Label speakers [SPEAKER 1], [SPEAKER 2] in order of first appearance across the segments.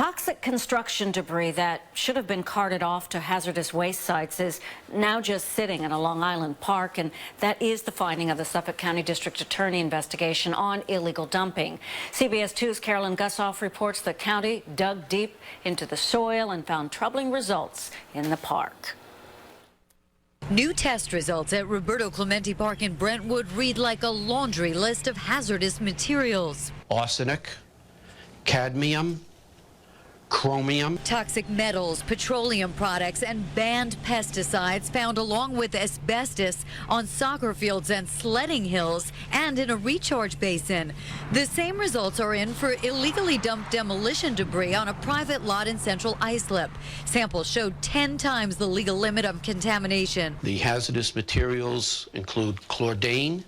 [SPEAKER 1] Toxic construction debris that should have been carted off to hazardous waste sites is now just sitting in a Long Island park, and that is the finding of the Suffolk County District Attorney investigation on illegal dumping. CBS 2's Carolyn Gusoff reports the county dug deep into the soil and found troubling results in the park.
[SPEAKER 2] New test results at Roberto Clemente Park in Brentwood read like a laundry list of hazardous materials.
[SPEAKER 3] Arsenic, cadmium, chromium.
[SPEAKER 2] Toxic metals, petroleum products, and banned pesticides found along with asbestos on soccer fields and sledding hills and in a recharge basin. The same results are in for illegally dumped demolition debris on a private lot in central Islip. Samples showed 10 times the legal limit of contamination.
[SPEAKER 3] The hazardous materials include chlordane,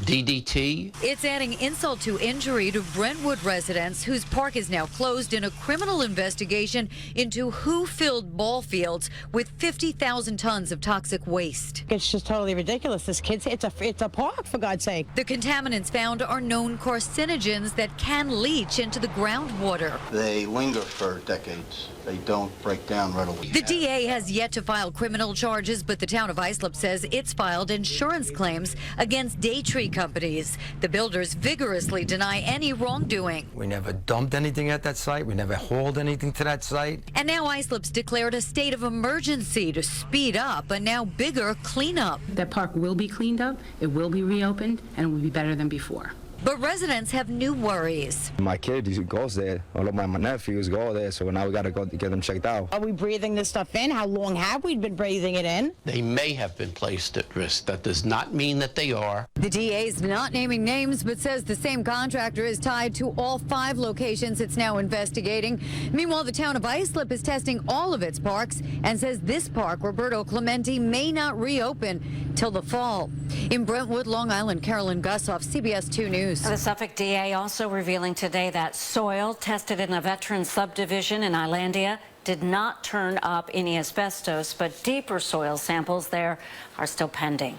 [SPEAKER 3] DDT.
[SPEAKER 2] It's adding insult to injury to Brentwood residents whose park is now closed in a criminal investigation into who filled ball fields with 50,000 tons of toxic waste.
[SPEAKER 4] It's just totally ridiculous. This kid's, it's a park, for God's sake.
[SPEAKER 2] The contaminants found are known carcinogens that can leach into the groundwater.
[SPEAKER 5] They linger for decades. They don't break down readily.
[SPEAKER 2] The DA has yet to file criminal charges, but the town of Islip says it's filed insurance claims against day tree companies. The builders vigorously deny any wrongdoing.
[SPEAKER 6] We never dumped anything at that site. We never hauled anything to that site.
[SPEAKER 2] And now Islip's declared a state of emergency to speed up a now bigger cleanup.
[SPEAKER 7] That park will be cleaned up, it will be reopened, and it will be better than before.
[SPEAKER 2] But residents have new worries.
[SPEAKER 8] My kid goes there. All of my nephews go there, so now we got to go get them checked out.
[SPEAKER 4] Are we breathing this stuff in? How long have we been breathing it in?
[SPEAKER 3] They may have been placed at risk. That does not mean that they are.
[SPEAKER 2] The DA's not naming names, but says the same contractor is tied to all 5 locations it's now investigating. Meanwhile, the town of Islip is testing all of its parks and says this park, Roberto Clemente, may not reopen till the fall. In Brentwood, Long Island, Carolyn Gusoff, CBS 2 News.
[SPEAKER 1] The Suffolk DA also revealing today that soil tested in a veteran subdivision in Islandia did not turn up any asbestos, but deeper soil samples there are still pending.